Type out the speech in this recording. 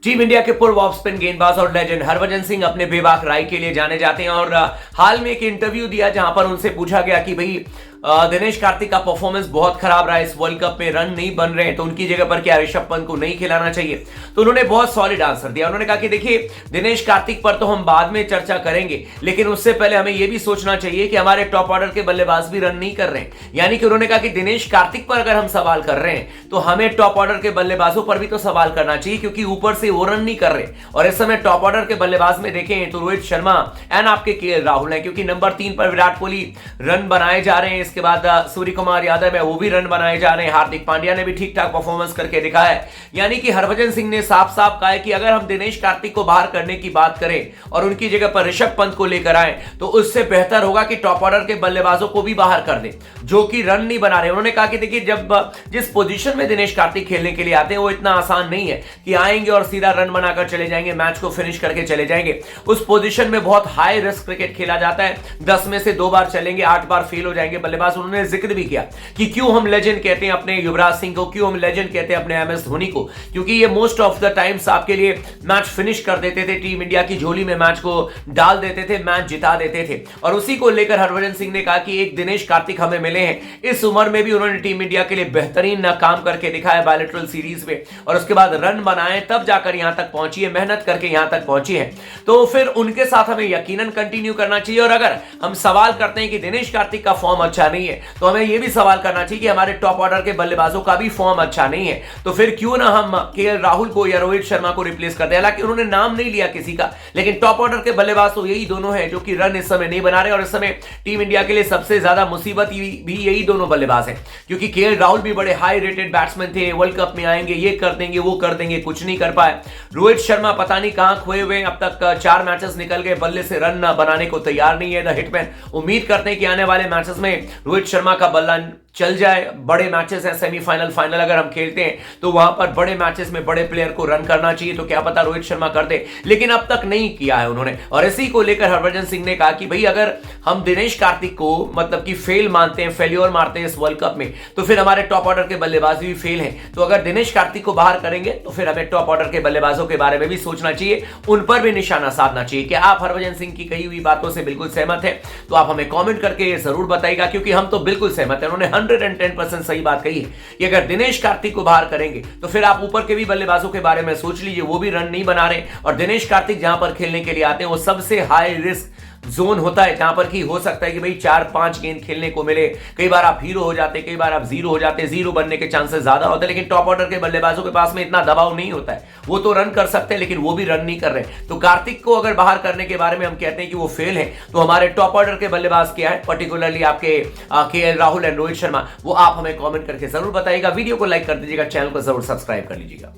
Team India के पूर्व off spin गेंदबाज और लेजेंड हरभजन सिंह अपने बेबाक राय के लिए जाने जाते हैं और हाल में एक इंटरव्यू दिया जहां पर उनसे पूछा गया कि भाई दिनेश कार्तिक का परफॉर्मेंस बहुत खराब रहा, इस वर्ल्ड कप में रन नहीं बन रहे हैं तो उनकी जगह पर क्या ऋषभ पंत को नहीं खिलाना चाहिए। तो उन्होंने बहुत सॉलिड आंसर दिया। उन्होंने कहा कि देखिए, दिनेश कार्तिक पर तो हम बाद में चर्चा करेंगे, लेकिन उससे पहले हमें यह भी सोचना चाहिए कि हमारे टॉप ऑर्डर के बल्लेबाज भी रन नहीं कर रहे हैं। यानी कि उन्होंने कहा कि दिनेश कार्तिक पर अगर हम सवाल कर रहे हैं तो हमें टॉप ऑर्डर के बल्लेबाजों पर भी तो सवाल करना चाहिए, क्योंकि ऊपर से वो रन नहीं कर रहे। और इस समय टॉप ऑर्डर के बल्लेबाज में देखें तो रोहित शर्मा एंड आपके केएल राहुल हैं, क्योंकि नंबर 3 पर विराट कोहली रन बनाए जा रहे हैं। इसके बाद सूर्य कुमार यादव है, वो भी रन बनाए जा रहे हैं। हार्दिक पांड्या ने भी ठीक ठाक परफॉर्मेंस करके दिखाया है। यानी कि हरभजन सिंह ने साफ साफ कहा है कि अगर हम दिनेश कार्तिक को बाहर करने की बात करें और उनकी जगह पर ऋषभ पंत को लेकर आए तो उससे बेहतर होगा कि टॉप ऑर्डर के बल्लेबाजों को भी बाहर कर दें जो कि रन नहीं बना रहे। उन्होंने कहा कि देखिए, जब जिस पोजीशन में दिनेश कार्तिक खेलने के लिए आते हैं वो इतना आसान नहीं है कि आएंगे और सीधा रन बनाकर चले जाएंगे, मैच को फिनिश करके चले जाएंगे। उस पोजीशन में बहुत हाई रिस्क क्रिकेट खेला जाता है। 10 में से 2 बार चलेंगे, 8 बार फेल हो जाएंगे बल्लेबाज। उन्होंने जिक्र भी किया कि क्यों हम लेजेंड कहते हैं अपने युवराज सिंह को, क्यों हम लेजेंड कहते हैं अपने एमएस धोनी को, क्योंकि ये मोस्ट ऑफ द टाइम्स आपके लिए मैच फिनिश कर देते थे, टीम इंडिया की झोली में मैच को डाल देते थे, मैच जिता देते थे। और उसी को लेकर हरभजन सिंह ने कहा कि एक दिनेश कार्तिक हमें मिले हैं। इस उम्र में भी उन्होंने टीम इंडिया के लिए बेहतरीन काम करके दिखाया बायलैटरल सीरीज में, और उसके बाद रन बनाए, तब जाकर यहां तक पहुंची है, मेहनत करके यहां तक पहुंची है। तो फिर उनके साथ हमें यकीनन कंटिन्यू करना चाहिए। और अगर हम सवाल करते हैं कि दिनेश कार्तिक का फॉर्म अच्छा नहीं है तो हमें यह भी सवाल करना चाहिए कि हमारे टॉप ऑर्डर के बल्लेबाजों का भी फॉर्म अच्छा नहीं है। तो फिर क्यों ना हम केएल राहुल को या रोहित शर्मा को रिप्लेस कर दें। हालांकि उन्होंने नाम नहीं लिया किसी का, लेकिन टॉप ऑर्डर के बल्लेबाज तो यही दोनों हैं जो कि रन इस समय नहीं बना रहे। और इस समय टीम इंडिया के लिए सबसे ज्यादा मुसीबत भी यही दोनों बल्लेबाज हैं, क्योंकि केएल राहुल भी बड़े हाई रेटेड बैट्समैन थे, वर्ल्ड कप में आएंगे, ये कर देंगे, वो कर देंगे, कुछ नहीं कर पाए। रोहित शर्मा पता नहीं कहां खोए हुए, अब तक 4 मैचेस निकल गए, बल्ले से रन बनाने को तैयार नहीं है द हिटमैन। उम्मीद करते हैं कि आने वाले मैचेस में रोहित शर्मा का बल्ला चल जाए। बड़े मैचेस हैं, सेमीफाइनल फाइनल अगर हम खेलते हैं तो वहां पर बड़े मैचेस में बड़े प्लेयर को रन करना चाहिए, तो क्या पता रोहित शर्मा कर दे, लेकिन अब तक नहीं किया है उन्होंने। और इसी को लेकर हरभजन सिंह ने कहा कि भाई, अगर हम दिनेश कार्तिक को मतलब कि फेल मानते हैं, फेल्योर मानते हैं इस वर्ल्ड कप में, तो फिर हमारे टॉप ऑर्डर के बल्लेबाज भी फेल हैं। तो अगर दिनेश कार्तिक को बाहर करेंगे तो फिर हमें टॉप ऑर्डर के बल्लेबाजों के बारे में भी सोचना चाहिए, उन पर भी निशाना साधना चाहिए। क्या आप हरभजन सिंह की कही हुई बातों से बिल्कुल सहमत है? तो आप हमें कॉमेंट करके जरूर बताइएगा, क्योंकि हम तो बिल्कुल सहमत है। उन्होंने 110% सही बात कही है कि अगर दिनेश कार्तिक को बाहर करेंगे तो फिर आप ऊपर के भी बल्लेबाजों के बारे में सोच लीजिए, वो भी रन नहीं बना रहे। और दिनेश कार्तिक जहां पर खेलने के लिए आते हैं वो सबसे हाई रिस्क जोन होता है, जहां पर कि हो सकता है कि भाई 4-5 गेंद खेलने को मिले। कई बार आप हीरो हो जाते, कई बार आप जीरो हो जाते, जीरो बनने के चांसेस ज्यादा होते हैं। लेकिन टॉप ऑर्डर के बल्लेबाजों के पास में इतना दबाव नहीं होता है, वो तो रन कर सकते हैं लेकिन वो भी रन नहीं कर रहे। तो कार्तिक को अगर बाहर करने के बारे में हम कहते हैं कि वो फेल है, तो हमारे टॉप ऑर्डर के बल्लेबाज क्या है, पर्टिकुलरली आपके केएल राहुल एंड रोहित शर्मा, वो आप हमें कॉमेंट करके जरूर बताइएगा। वीडियो को लाइक कर दीजिएगा, चैनल को जरूर सब्सक्राइब कर लीजिएगा।